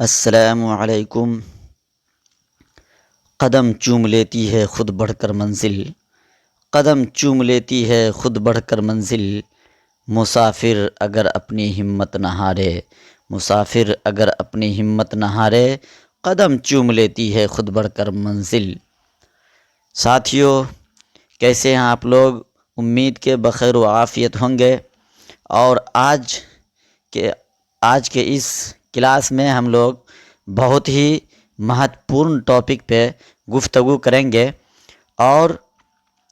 السلام علیکم۔ قدم چوم لیتی ہے خود بڑھ کر منزل، قدم چوم لیتی ہے خود بڑھ کر منزل، مسافر اگر اپنی ہمت نہ ہارے، مسافر اگر اپنی ہمت نہ ہارے، قدم چوم لیتی ہے خود بڑھ کر منزل۔ ساتھیو، کیسے ہیں آپ لوگ؟ امید کے بخیر و عافیت ہوں گے۔ اور آج کے اس کلاس میں ہم لوگ بہت ہی مہتوپورن ٹاپک پہ گفتگو کریں گے، اور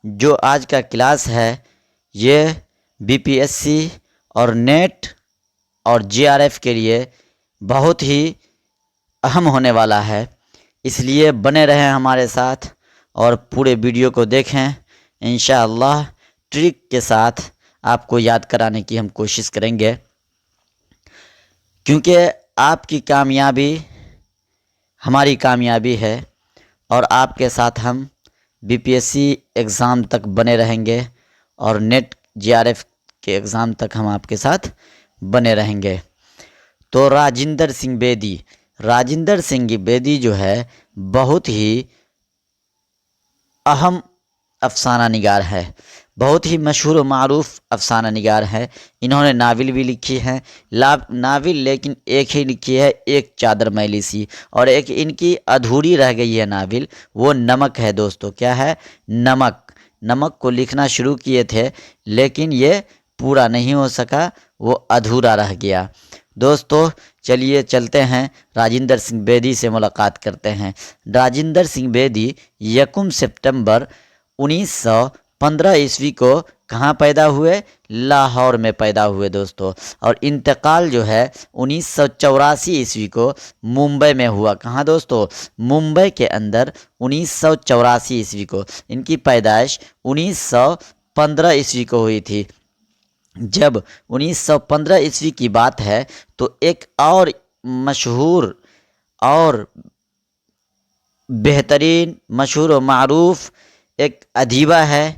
جو آج کا کلاس ہے یہ BPSC اور نیٹ اور GRF کے لیے بہت ہی اہم ہونے والا ہے، اس لیے بنے رہیں ہمارے ساتھ اور پورے ویڈیو کو دیکھیں۔ انشاءاللہ ٹرک کے ساتھ آپ کو یاد کرانے کی ہم کوشش کریں گے، کیونکہ آپ کی کامیابی ہماری کامیابی ہے، اور آپ کے ساتھ ہم BPSC ایگزام تک بنے رہیں گے، اور نیٹ GRF کے ایگزام تک ہم آپ کے ساتھ بنے رہیں گے۔ تو راجندر سنگھ بیدی جو ہے بہت ہی اہم افسانہ نگار ہے، بہت ہی مشہور و معروف افسانہ نگار ہے۔ انہوں نے ناول بھی لکھی ہیں، ناول لیکن ایک ہی لکھی ہے، ایک چادر میلی سی، اور ایک ان کی ادھوری رہ گئی ہے ناول، وہ نمک ہے دوستو۔ کیا ہے؟ نمک کو لکھنا شروع کیے تھے لیکن یہ پورا نہیں ہو سکا، وہ ادھورا رہ گیا۔ دوستو چلیے چلتے ہیں، راجندر سنگھ بیدی سے ملاقات کرتے ہیں۔ راجندر سنگھ بیدی 1 سپتمبر 1915 عیسوی کو کہاں پیدا ہوئے؟ لاہور میں پیدا ہوئے دوستو، اور انتقال جو ہے 1984 عیسوی کو ممبئی میں ہوا۔ کہاں دوستو؟ ممبئی کے اندر 1984 عیسوی کو۔ ان کی پیدائش 1915 عیسوی کو ہوئی تھی۔ جب 1915 عیسوی کی بات ہے تو ایک اور مشہور اور بہترین، مشہور و معروف ایک ادیبہ ہے،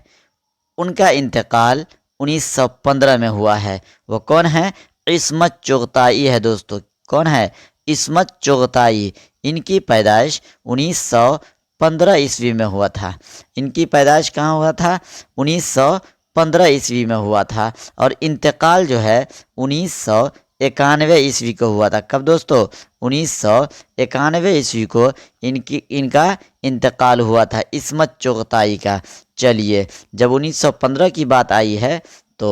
ان کا انتقال 1915 میں ہوا ہے۔ وہ کون ہے؟ عصمت چغتائی ہے دوستو۔ کون ہے؟ عصمت چغتائی۔ ان کی پیدائش 1915 عیسوی میں ہوا تھا۔ ان کی پیدائش کہاں ہوا تھا؟ 1915 عیسوی میں ہوا تھا، اور انتقال جو ہے 1991 عیسوی کو ہوا تھا۔ کب دوستو؟ 1991 عیسوی کو ان کا انتقال ہوا تھا، عصمت چغتائی کا۔ چلیے، جب 1915 کی بات آئی ہے تو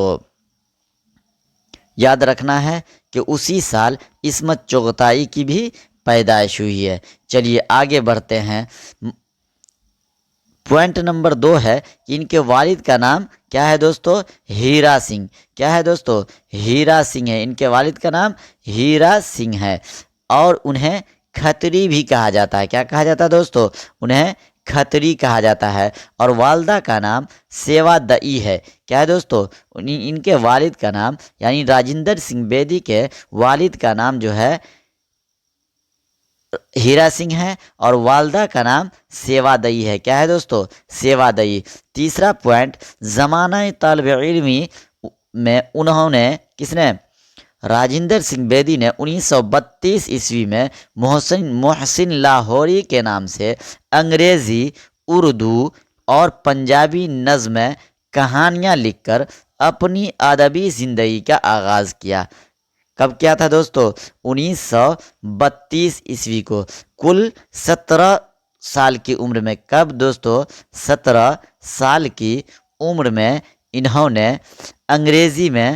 یاد رکھنا ہے کہ اسی سال عصمت چغتائی کی بھی پیدائش ہوئی ہے۔ چلیے آگے بڑھتے ہیں۔ پوائنٹ نمبر 2 ہے کہ ان کے والد کا نام کیا ہے دوستو؟ ہیرا سنگھ۔ کیا ہے دوستو؟ ہیرا سنگھ ہے۔ ان کے والد کا نام ہیرا سنگھ ہے، اور انہیں کھتری بھی کہا جاتا ہے۔ کیا کہا جاتا ہے دوستو؟ انہیں کھتری کہا جاتا ہے، اور والدہ کا نام سیوا دئی ہے۔ کیا ہے دوستو؟ ان کے والد کا نام، یعنی راجندر سنگھ بیدی کے والد کا نام جو ہے ہیرا سنگھ ہے، اور والدہ کا نام سیوا دئی ہے۔ کیا ہے دوستو؟ سیوا دئی۔ تیسرا پوائنٹ، زمانہ طالب علمی میں انہوں نے، کس نے؟ راجندر سنگھ بیدی نے 1932 عیسوی میں محسن لاہوری کے نام سے انگریزی، اردو اور پنجابی نظمیں، کہانیاں لکھ کر اپنی ادبی زندگی کا آغاز کیا۔ کب کیا تھا دوستو؟ 1932 عیسوی کو، کل 17 سال کی عمر میں۔ کب دوستو؟ 17 سال کی عمر میں انہوں نے انگریزی میں،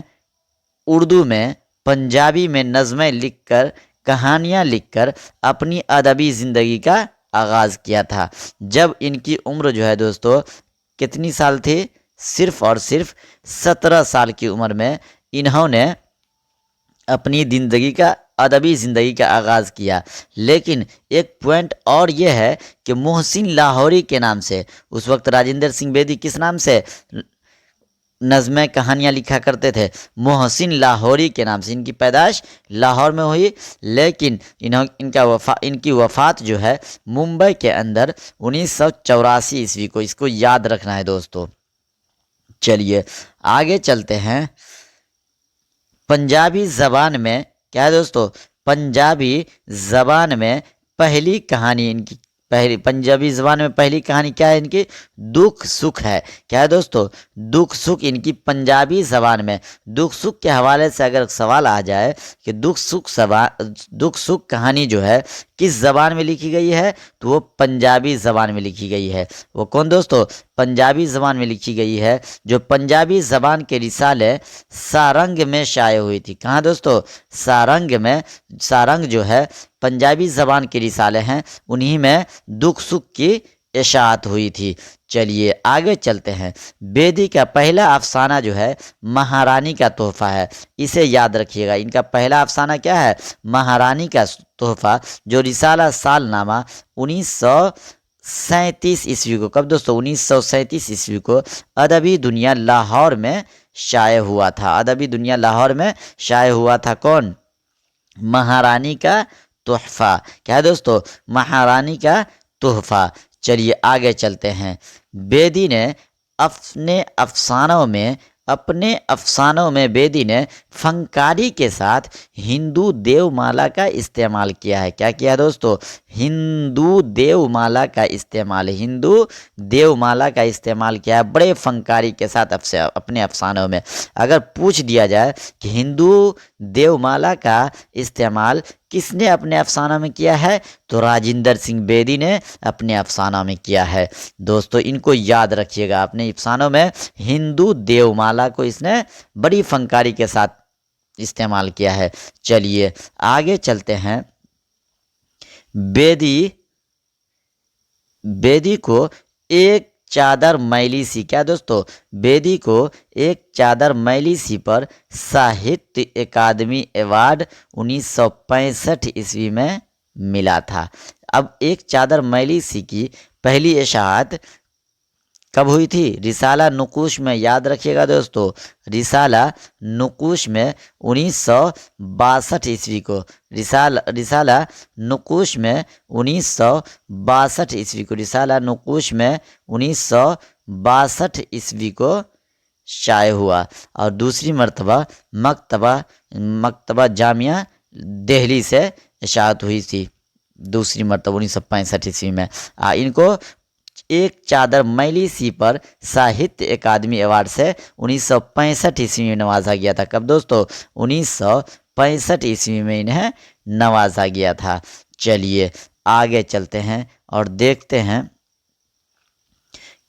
اردو میں، پنجابی میں نظمیں لکھ کر، کہانیاں لکھ کر اپنی ادبی زندگی کا آغاز کیا تھا۔ جب ان کی عمر جو ہے دوستو کتنی سال تھی؟ صرف اور صرف 17 سال کی عمر میں انہوں نے اپنی ادبی زندگی کا آغاز کیا۔ لیکن ایک پوائنٹ اور یہ ہے کہ محسن لاہوری کے نام سے، اس وقت راجندر سنگھ بیدی کس نام سے نظمیں، کہانیاں لکھا کرتے تھے؟ محسن لاہوری کے نام سے۔ ان کی پیدائش لاہور میں ہوئی، لیکن ان کی وفات جو ہے ممبئی کے اندر 1984 عیسوی کو۔ اس کو یاد رکھنا ہے دوستو۔ چلیے آگے چلتے ہیں۔ پنجابی زبان میں، کیا ہے دوستو؟ पंजाबी ज़बान में पहली कहानी इनकी, पहली पंजाबी ज़बान में पहली कहानी क्या है इनकी? दुख सुख है। क्या है दोस्तों? दुख सुख इनकी पंजाबी ज़बान में। दुख सुख के हवाले से अगर सवाल आ जाए कि दुख सुख कहानी जो है किस ज़बान में लिखी गई है, तो वो पंजाबी ज़बान में लिखी गई है। वो कौन दोस्तों? पंजाबी ज़बान में लिखी गई है, जो पंजाबी ज़बान के रिसाले सारंग में शाये हुई थी। कहाँ दोस्तों? सारंग में। सारंग जो है पंजाबी ज़बान के रिसाले हैं, उन्हीं में दुख सुख की इशाअत हुई थी। चलिए आगे चलते हैं। बेदी का पहला अफसाना जो है महारानी का तोहफा है। इसे याद रखिएगा, इनका पहला अफसाना क्या है? महारानी का तोहफा, जो रिसाला सालनामा 1937 ईस्वी को, कब दोस्तों? 1937 ईस्वी को अदबी दुनिया लाहौर में शाये हुआ था। अदबी दुनिया लाहौर में शाये हुआ था। कौन? महारानी का तोहफा। क्या है दोस्तों? महारानी का तोहफा। चलिए आगे चलते हैं। बेदी ने अपने अफसानों में बेदी ने फंकारी के साथ हिंदू देवमाला का इस्तेमाल किया है। क्या किया दोस्तों? हिंदू देवमाला का इस्तेमाल किया है बड़े फंकारी के साथ अपने अफसानों में। अगर पूछ दिया जाए कि हिंदू देवमाला का इस्तेमाल किसने अपने अफसाना में किया है, तो राजिंदर सिंह बेदी ने अपने अफसाना में किया है। दोस्तों इनको याद रखिएगा, अपने अफसानों में हिंदू देवमाला को इसने बड़ी फंकारी के साथ इस्तेमाल किया है। चलिए आगे चलते हैं। बेदी को एक चादर मैली सी। क्या दोस्तों? बेदी को एक चादर मैली सी पर साहित्य अकादमी अवार्ड 1965 ईस्वी में मिला था। अब एक चादर मैली सी की पहली इशाअत कब हुई थी? रिसाला नुकूश में। याद रखिएगा दोस्तों, रिसाला नुकूश में 1962 ईस्वी को। रिसाला नुकूश में 1962 ईस्वी को। रिसाला नुकूश में 1962 ईस्वी को शाये हुआ। और दूसरी मर्तबा मकतबा जामिया दिल्ली से इशाअत हुई थी, दूसरी मर्तबा 1965 ईस्वी में। इनको एक चादर मैली सी पर साहित्य अकादमी अवार्ड से 1965 ईस्वी में नवाजा गया था। कब दोस्तों? 1965 ईस्वी में इन्हें नवाजा गया था। चलिए आगे चलते हैं और देखते हैं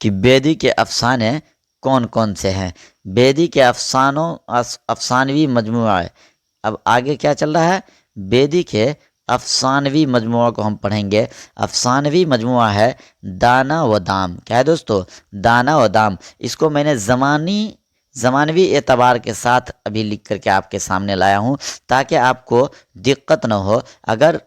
कि बेदी के अफसाने कौन कौन से हैं। बेदी के अफसानवी मजमुआ है। अब आगे क्या चल रहा है? बेदी के अफसानवी मजमुआ को हम पढ़ेंगे। अफसानवी मजमुआ है दाना व दाम। क्या है दोस्तों? दाना व दाम। इसको मैंने ज़मानवी एतबार के साथ अभी लिख करके आपके सामने लाया हूँ, ताकि आपको दिक्कत न हो। अगर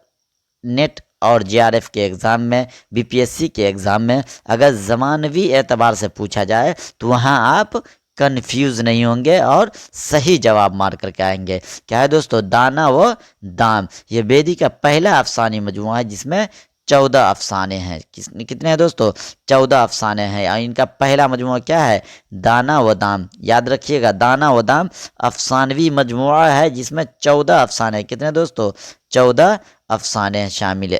नेट और जेआरएफ के एग्ज़ाम में, बीपीएससी के एग्ज़ाम में अगर ज़मानवी एतबार से पूछा जाए तो वहाँ आप कन्फ्यूज़ नहीं होंगे और सही जवाब मार करके आएंगे। क्या है दोस्तों? दाना व दाम। ये बेदी का पहला अफसानी मजमुआ है जिसमें 14 अफसाने हैं। कितने हैं दोस्तों? 14 अफसाने हैं। और इनका पहला मजमुआ क्या है? दाना व दाम। याद रखिएगा, दाना व दाम अफसानवी मजमुआ है जिसमें 14 अफसाने। कितने दोस्तों? 14 अफसाने शामिल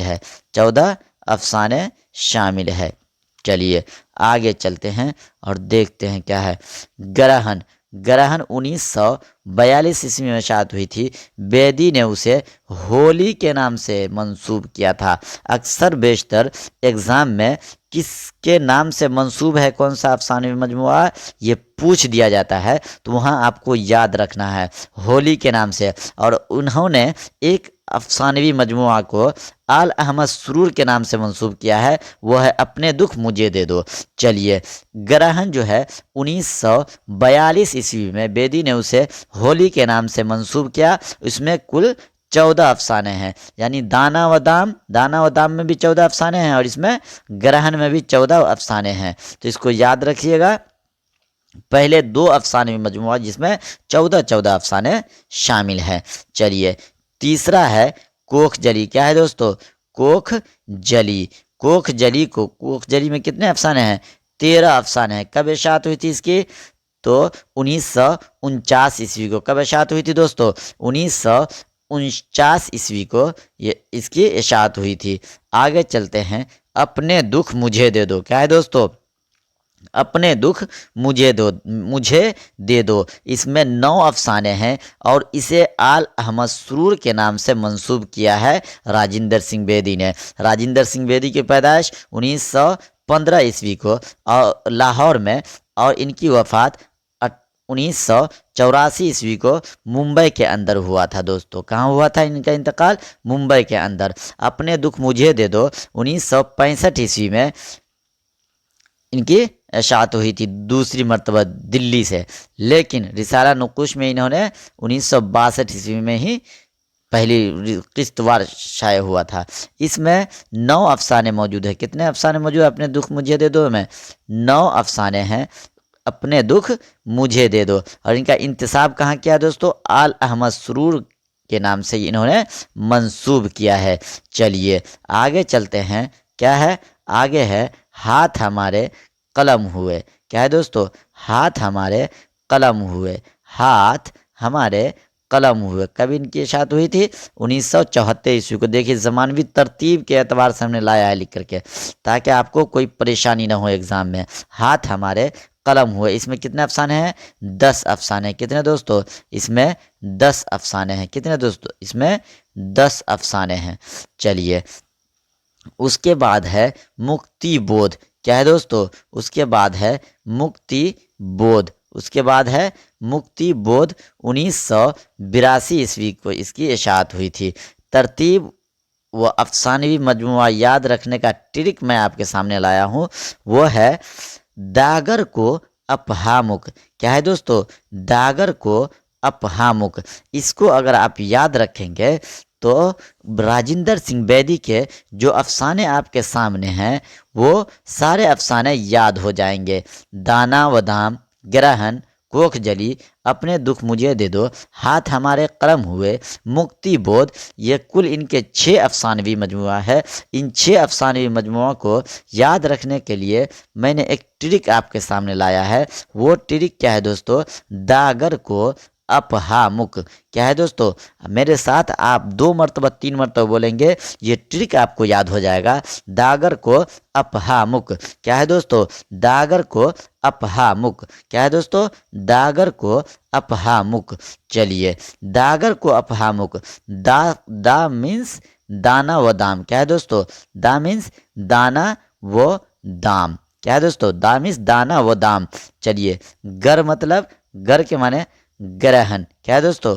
है। 14 अफसाने शामिल है। चलिए आगे चलते हैं और देखते हैं क्या है। ग्रहण 1942 ईस्वी में शायद हुई थी। बेदी ने उसे होली के नाम से मंसूब किया था। अक्सर बेशतर एग्ज़ाम में किसके नाम से मंसूब है कौन सा अफसानवी मजमुआ, ये पूछ दिया जाता है, तो वहाँ आपको याद रखना है होली के नाम से। और उन्होंने एक अफसानवी मजमुआ को आल अहमद सुरूर के नाम से मंसूब किया है, वो है अपने दुख मुझे दे दो। चलिए ग्रहण जो है 1942 ईस्वी में बेदी ने उसे होली के नाम से मंसूब किया। इसमें कुल 14 अफसाने हैं, यानी दाना व दाम में भी 14 अफसाने हैं और इसमें ग्रहण में भी 14 अफसाने हैं। तो इसको याद रखिएगा। पहले 2 अफसाने में मजमुआ जिसमें 14 अफसाने शामिल हैं। चलिए तीसरा है कोख जली। क्या है दोस्तों? कोख जली। कोख जली में कितने अफसाने हैं? 13 अफसाने हैं। कब इशाअत हुई थी इसकी? तो 1949 ईस्वी को। कब इशाअत हुई थी दोस्तों? 1949 کو یہ اس کی اشاعت ہوئی تھی۔ آگے چلتے ہیں، اپنے دکھ مجھے دے دو، کیا ہے دوستو؟ اپنے دکھ مجھے دے دو۔ اس میں 9 افسانے ہیں اور اسے آل احمد سرور کے نام سے منسوب کیا ہے راجندر سنگھ بیدی نے۔ راجندر سنگھ بیدی کی پیدائش 1915 کو اور لاہور میں، اور ان کی وفات 1984 کو ممبئی کے اندر ہوا تھا دوستو۔ کہاں ہوا تھا ان کا انتقال؟ ممبئی کے اندر۔ اپنے دکھ مجھے دے دو 1965 میں ان کی اشاعت ہوئی تھی دوسری مرتبہ دلی سے، لیکن رسالہ نقوش میں انہوں نے 1962 میں ہی پہلی قسط وار شائع ہوا تھا۔ اس میں 9 افسانے موجود ہیں۔ کتنے افسانے موجود ہیں اپنے دکھ مجھے دے دو میں؟ 9 افسانے ہیں، اپنے دکھ مجھے دے دو۔ اور ان کا انتساب کہاں کیا دوستو؟ آل احمد سرور کے نام سے انہوں نے منسوب کیا ہے۔ چلیے آگے چلتے ہیں، کیا ہے آگے؟ ہے ہاتھ ہمارے قلم ہوئے، کیا ہے دوستو؟ ہاتھ ہمارے قلم ہوئے، ہاتھ ہمارے قلم ہوئے۔ کب ان کی اشاعت ہوئی تھی؟ 1974 کو۔ دیکھیے زمانوی ترتیب کے اعتبار سے ہم نے لایا ہے لکھ کر کے، تاکہ آپ کو کوئی پریشانی نہ ہو ایگزام میں۔ ہاتھ ہمارے قلم ہوئے، اس میں کتنے افسانے ہیں؟ 10 افسانے۔ کتنے دوستو؟ اس میں 10 افسانے ہیں۔ کتنے دوستو؟ اس میں 10 افسانے ہیں۔ چلیے اس کے بعد ہے مکتی بودھ، کیا ہے دوستو؟ اس کے بعد ہے مکتی بودھ، اس کے بعد ہے مکتی بودھ۔ 1982 کو اس کی اشاعت ہوئی تھی۔ ترتیب و افسانوی مجموعہ یاد رکھنے کا ٹرک میں آپ کے سامنے لایا ہوں، وہ ہے داگر کو اپہامک، کیا ہے دوستو؟ داگر کو اپہامک۔ اس کو اگر آپ یاد رکھیں گے تو راجندر سنگھ بیدی کے جو افسانے آپ کے سامنے ہیں وہ سارے افسانے یاد ہو جائیں گے۔ دانا و دام، گرہن، کوکھ جلی، اپنے دکھ مجھے دے دو، ہاتھ ہمارے قلم ہوئے، مکتی بودھ، یہ کل ان کے 6 افسانوی مجموعہ ہے۔ ان 6 افسانوی مجموعوں کو یاد رکھنے کے لیے میں نے ایک ٹرک آپ کے سامنے لایا ہے۔ وہ ٹرک کیا ہے دوستو؟ داگر کو اپہامک، کیا ہے دوستو؟ میرے ساتھ آپ 2 مرتبہ 3 مرتبہ بولیں گے، یہ ٹرک آپ کو یاد ہو جائے گا۔ داگر کو اپہامک، کیا ہے دوستو؟ داگر کو اپہامک، کیا ہے دوستو؟ داگر کو اپہامک۔ چلیے داگر کو اپہامک، دا مینس دانا و دام، کیا ہے دوستو؟ دا مینس دانا و دام، کیا ہے دوستو؟ دا مینس دانا و دام۔ چلیے گر مطلب، گر کے معنی گرہن، کیا ہے دوستو؟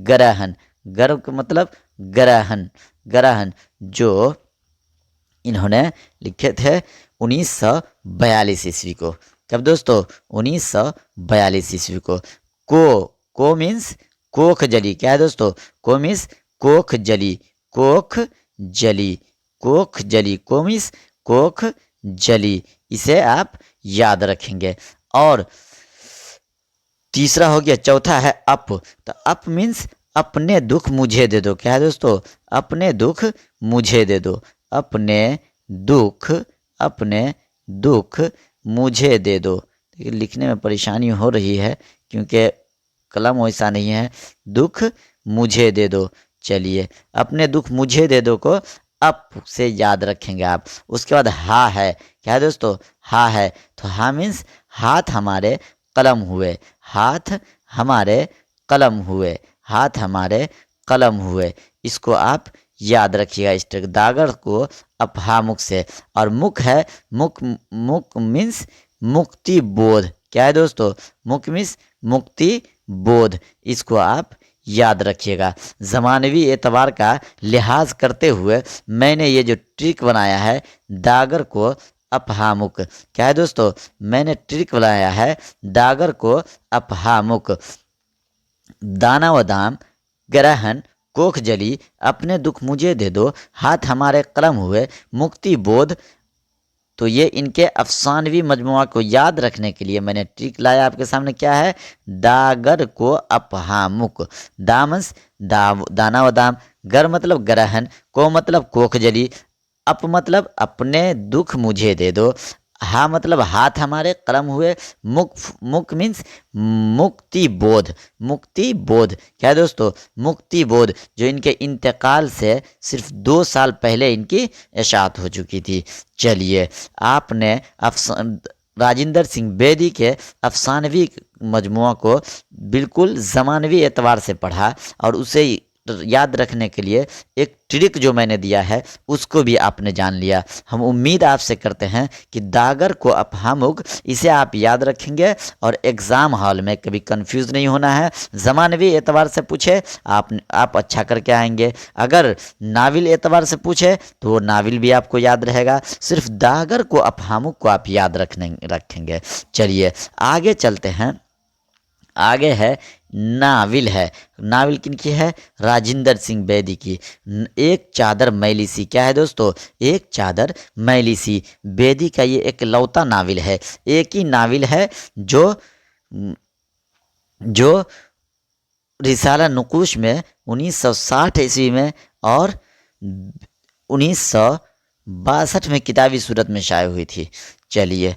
گرہن، گر کا مطلب گرہن، گرہن، جو انہوں نے لکھے تھے 1942 کو۔ کب دوستو؟ 1942 کو۔ کو مینس کوکھ جلی، کیا ہے دوستو؟ کو مینس کوکھ جلی، کوکھ جلی، کوکھ جلی، کو مینس کوکھ جلی۔ اسے آپ یاد رکھیں گے۔ اور تیسرا ہو گیا، چوتھا ہے اپ، تو اپ مینس اپنے دکھ مجھے دے دو، کیا ہے دوستو؟ اپنے دکھ مجھے دے دو، اپنے دکھ، اپنے دکھ مجھے دے دو۔ لکھنے میں پریشانی ہو رہی ہے کیونکہ قلم ویسا نہیں ہے۔ دکھ مجھے دے دو، چلیے اپنے دکھ مجھے دے دو کو اپ سے یاد رکھیں گے آپ۔ اس کے بعد ہا ہے، کیا ہے دوستو؟ ہا ہے، تو ہا مینس ہاتھ ہمارے قلم ہوئے، ہاتھ ہمارے قلم ہوئے، ہاتھ ہمارے قلم ہوئے۔ اس کو آپ یاد رکھیے گا اس ٹرک، داگر کو اپہامک سے۔ اور مکھ ہے، مکھ مینس مکتی بودھ، کیا ہے دوستو؟ مکھ مینس مکتی بودھ۔ اس کو آپ یاد رکھیے گا۔ زمانوی اعتبار کا لحاظ کرتے ہوئے میں نے یہ جو ٹرک بنایا ہے داگر کو اپہامک، کیا ہے دوستو؟ میں نے ٹرک بنایا ہے داگر کو اپہامک۔ دانا و دام، گرہن، کوکھ جلی، اپنے دکھ مجھے دے دو، ہاتھ ہمارے قلم ہوئے، مکتی بودھ۔ تو یہ ان کے افسانوی مجموعہ کو یاد رکھنے کے لیے میں نے ٹرک لایا آپ کے سامنے، کیا ہے؟ داگر کو اپہامک۔ دامنس دانا و دام، گر مطلب گرہن، کو مطلب کوکھ جلی، اپ مطلب اپنے دکھ مجھے دے دو، हा मतलब हाथ हमारे, कलम हुए, मुक मुक मीन्स मुक्ति बोध। मुक्ति बोध क्या है दोस्तों? मुक्ति बोध, जो इनके इंतकाल से सिर्फ 2 साल पहले इनकी इशाअत हो चुकी थी। चलिए, आपने राजिंदर सिंह बेदी के अफसानवी मजमुआ को बिल्कुल ज़मानवी एतबार से पढ़ा, और उसे याद रखने के लिए एक ट्रिक जो मैंने दिया है उसको भी आपने जान लिया। हम उम्मीद आपसे करते हैं कि दागर को अपहामुग इसे आप याद रखेंगे और एग्ज़ाम हॉल में कभी कंफ्यूज नहीं होना है। ज़मानवी एतबार से पूछे आप अच्छा करके आएंगे, अगर नाविल एतबार से पूछे तो वो नाविल भी आपको याद रहेगा। सिर्फ दागर को अपहामुग को आप याद रखेंगे। चलिए आगे चलते हैं। आगे है नाविल है। नाविल किनकी है? राजिंदर सिंह बेदी की। एक चादर मैली सी क्या है दोस्तों? एक चादर मैली सी बेदी का ये एक लौता नाविल है। एक ही नाविल है जो जो रिसाला नुकुश में 1960 ईस्वी में और 1962 में किताबी सूरत में शाये हुई थी। चलिए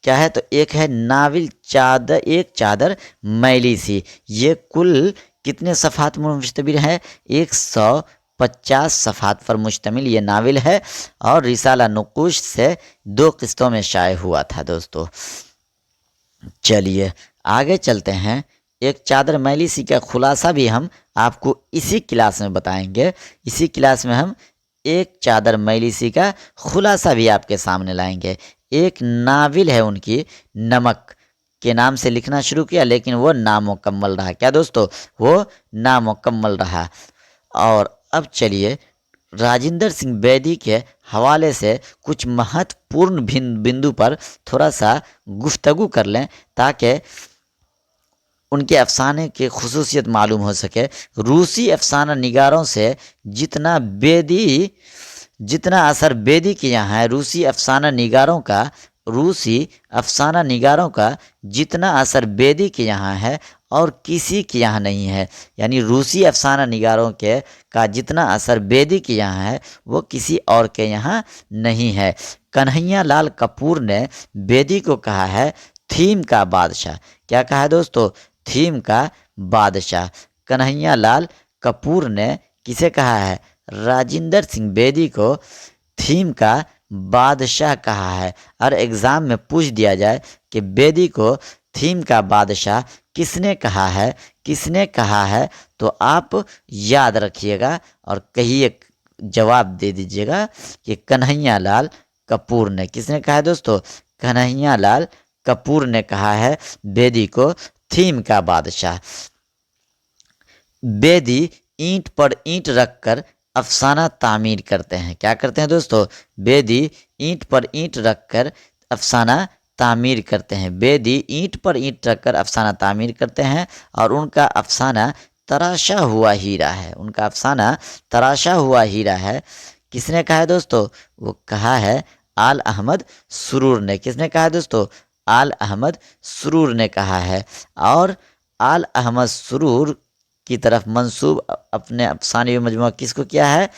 क्या है? तो एक है नाविल चादर, एक चादर मैली सी। ये कुल कितने सफ़ात पर मुश्तमिल है? 150 सफ़ात पर मुश्तमिल ये नाविल है, और रिसाला नुकुश से 2 किस्तों में शाये हुआ था दोस्तों। चलिए आगे चलते हैं। एक चादर मैली सी का खुलासा भी हम आपको इसी क्लास में बताएंगे। इसी क्लास में हम एक चादर मैली सी का खुलासा भी आपके सामने लाएंगे। एक नाविल है उनकी, नमक के नाम से लिखना शुरू किया, लेकिन वो नामुकम्मल रहा। क्या दोस्तों? वो नामुकम्मल रहा। और अब चलिए राजिंदर सिंह बेदी के हवाले से कुछ महत्वपूर्ण बिंदु पर थोड़ा सा गुफ्तगू कर लें, ताकि उनके अफसाने की खुसूसियत मालूम हो सके। रूसी अफसाना निगारों से जितना असर बेदी के यहाँ है, रूसी अफसाना निगारों का जितना असर बेदी के यहाँ है और किसी के यहाँ नहीं है। यानी रूसी अफसाना निगारों का जितना असर बेदी के यहाँ है वो किसी और के यहाँ नहीं है। कन्हैया लाल कपूर ने बेदी को कहा है थीम का बादशाह। क्या कहा है दोस्तों? थीम का बादशाह। कन्हैया लाल कपूर ने किसे कहा है? राजिंदर सिंह बेदी को थीम का बादशाह कहा है। और एग्ज़ाम में पूछ दिया जाए कि बेदी को थीम का बादशाह किसने कहा है, तो आप याद रखिएगा और कहिए, जवाब दे दीजिएगा कि कन्हैया लाल कपूर ने। किसने कहा है दोस्तों? कन्हैया लाल कपूर ने कहा है बेदी को थीम का बादशाह। बेदी ईंट पर ईंट रखकर अफसाना तामीर करते हैं। क्या करते हैं दोस्तों? बेदी ईंट पर ईंट रखकर अफसाना तामीर करते हैं। बेदी ईंट पर ईंट रखकर अफसाना तामीर करते हैं, और उनका अफसाना तराशा हुआ हीरा है। उनका अफसाना तराशा हुआ हीरा है। किसने कहा है दोस्तों? वो कहा है आल अहमद सुरूर ने। किसने कहा है दोस्तों? आल अहमद सुरूर ने कहा है। और आल अहमद सुरूर की तरफ मंसूब अपने अफसाने मजमुआ किसको किया है?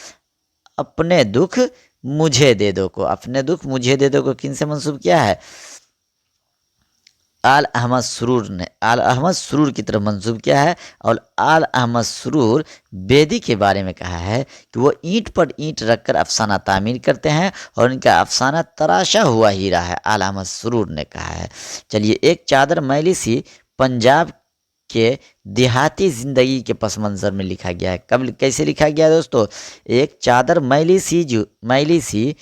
अपने दुख मुझे दे दो को। अपने दुख मुझे दे दो को किन से मंसूब किया है? आल अहमद सुरूर ने आल अहमद सुरूर की तरफ मंसूब किया है। और आल अहमद सुरूर बेदी के बारे में कहा है कि वो ईंट पर ईंट रखकर अफसाना तामीर करते हैं और इनका अफसाना तराशा हुआ हीरा है। आल अहमद सुरूर ने कहा है। चलिए, एक चादर मैली सी पंजाब के देहाती ज़िंदगी के पस मंज़र में लिखा गया है। कब कैसे लिखा गया दोस्तों? एक चादर मैली सी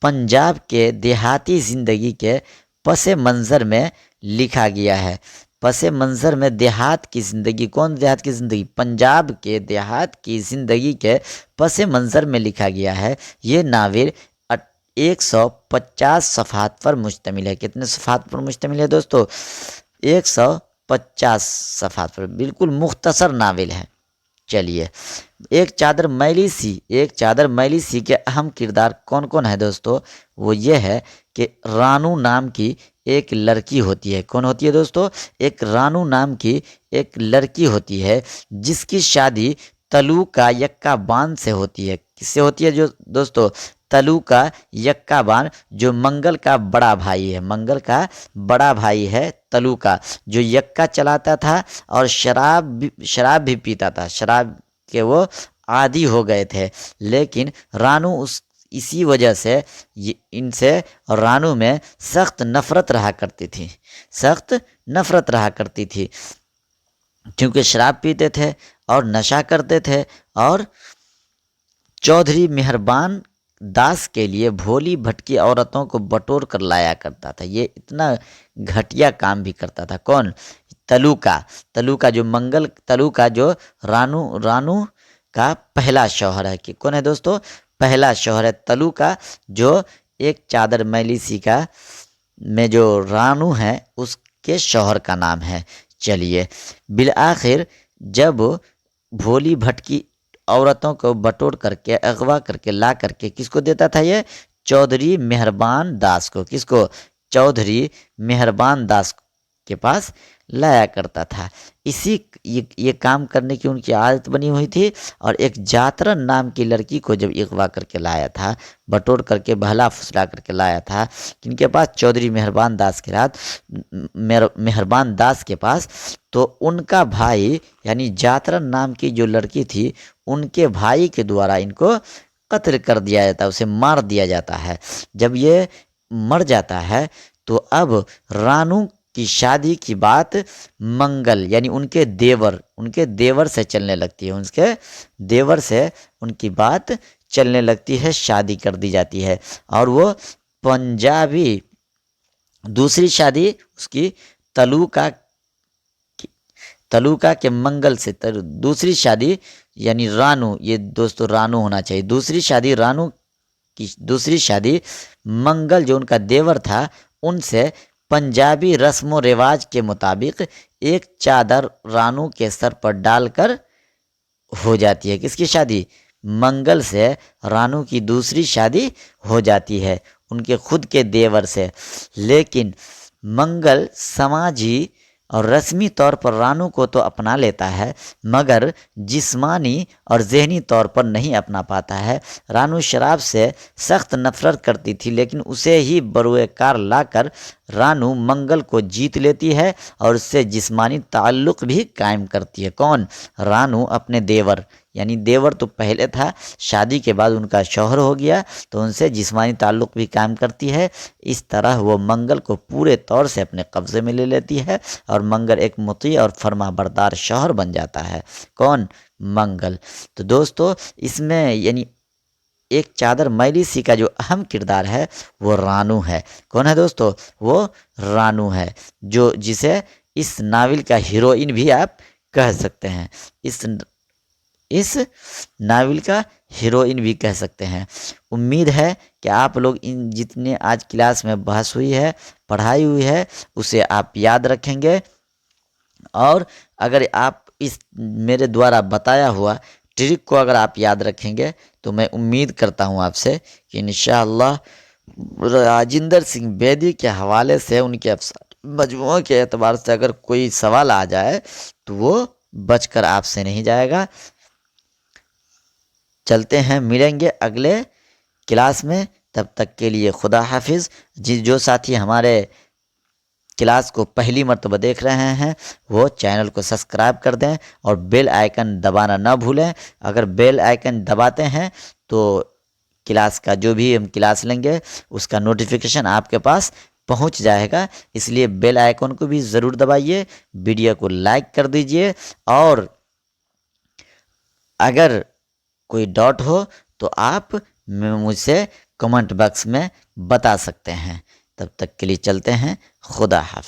पंजाब के देहाती ज़िंदगी के पस मंज़र में लिखा गया है। पस मंज़र में देहात की ज़िंदगी, कौन देहात की ज़िंदगी? पंजाब के देहात की ज़िंदगी के पस मंज़र में लिखा गया है। ये नाविल 150 सफ़हात पर मुश्तमिल है। कितने सफ़हात पर मुश्तमिल है दोस्तों? 150 सफ़हात पर। बिल्कुल मुख्तसर नाविल है। चलिए, एक चादर मैली सी के अहम किरदार कौन कौन है दोस्तों? वो ये है कि रानू नाम की एक लड़की होती है। कौन होती है दोस्तों? एक रानू नाम की एक लड़की होती है, जिसकी शादी तलू का यक्का बांध से होती है। किससे होती है जो दोस्तों? तलू का यक्का बान, जो मंगल का बड़ा भाई है, मंगल का बड़ा भाई है तलू का, जो यक्का चलाता था और शराब भी पीता था, शराब के वो आदी हो गए थे। लेकिन रानू उस इसी वजह से इनसे रानू में सख्त नफरत रहा करती थी, सख्त नफरत रहा करती थी, क्योंकि शराब पीते थे और नशा करते थे और चौधरी मेहरबान दास के लिए भोली भटकी औरतों को बटोर कर लाया करता था। ये इतना घटिया काम भी करता था। कौन? तलू का जो तलू का जो रानू का पहला शौहर है। कि कौन है दोस्तों? पहला शौहर है तलू का, जो एक चादर मैली सी का में जो रानू है उसके शौहर का नाम है। चलिए, बिल आखिर जब भोली भटकी औरतों को बटोर करके अगवा करके ला करके किसको देता था? ये चौधरी मेहरबान दास को। किसको? चौधरी मेहरबान दास के पास लाया करता था। ये काम करने की उनकी आदत बनी हुई थी। और एक जातरन नाम की लड़की को जब अगवा करके लाया था, बटोर करके बहला फुसला करके लाया था किनके पास? चौधरी मेहरबान दास के रात मेहरबान दास के पास। तो उनका भाई यानी जातरन नाम की जो लड़की थी, उनके भाई के द्वारा इनको कत्ल कर दिया जाता है, उसे मार दिया जाता है। जब ये मर जाता है तो अब रानू की शादी की बात मंगल यानी उनके देवर से चलने लगती है। उनके देवर से उनकी बात चलने लगती है, शादी कर दी जाती है। और वो पंजाबी, दूसरी शादी उसकी तलुका के मंगल से, दूसरी शादी यानी रानू, ये दोस्तों रानू होना चाहिए। दूसरी शादी मंगल जो उनका देवर था उनसे पंजाबी रस्म रिवाज के मुताबिक एक चादर रानू के सर पर डालकर हो जाती है। किसकी शादी? मंगल से रानू की दूसरी शादी हो जाती है उनके खुद के देवर से। लेकिन मंगल समाजी और रस्मी तौर पर रानू को तो अपना लेता है, मगर जिस्मानी और ज़हनी तौर पर नहीं अपना पाता है। रानू शराब से सख्त नफरत करती थी, लेकिन उसे ही बरोए कार लाकर रानू मंगल को जीत लेती है और उससे जिस्मानी ताल्लुक़ भी कायम करती है। कौन? रानू अपने देवर, यानी देवर तो पहले था, शादी के बाद उनका शौहर हो गया तो उनसे जिस्मानी ताल्लुक़ भी कायम करती है। इस तरह वो मंगल को पूरे तौर से अपने कब्ज़े में ले लेती है और मंगल एक मुती और फर्मा बरदार शौहर बन जाता है। कौन? मंगल। तो दोस्तों इसमें यानी एक चादर मैली सी का जो अहम किरदार है वो रानू है। कौन है दोस्तों? वो रानू है, जो जिसे इस नावल का हीरोइन भी आप कह सकते हैं। इस नावल का हीरोइन भी कह सकते हैं। उम्मीद है कि आप लोग इन जितने आज क्लास में बहस हुई है, पढ़ाई हुई है, उसे आप याद रखेंगे। और अगर आप इस मेरे द्वारा बताया हुआ ट्रिक को अगर आप याद रखेंगे तो मैं उम्मीद करता हूं आपसे कि इंशाअल्लाह राजिंदर सिंह बेदी के हवाले से उनके मजमूए के एतबार से अगर कोई सवाल आ जाए तो वो बचकर आपसे नहीं जाएगा। चलते हैं, मिलेंगे अगले क्लास में। तब तक के लिए खुदा हाफिज़। जो साथी हमारे क्लास को पहली मर्तबा देख रहे हैं वो चैनल को सब्सक्राइब कर दें और बेल आइकन दबाना ना भूलें। अगर बेल आइकन दबाते हैं तो क्लास का जो भी हम क्लास लेंगे उसका नोटिफिकेशन आपके पास पहुंच जाएगा। इसलिए बेल आइकन को भी ज़रूर दबाइए, वीडियो को लाइक कर दीजिए और अगर कोई डाउट हो तो आप मुझसे कमेंट बॉक्स में बता सकते हैं। तब तक के लिए चलते हैं, खुदा हाफिज़।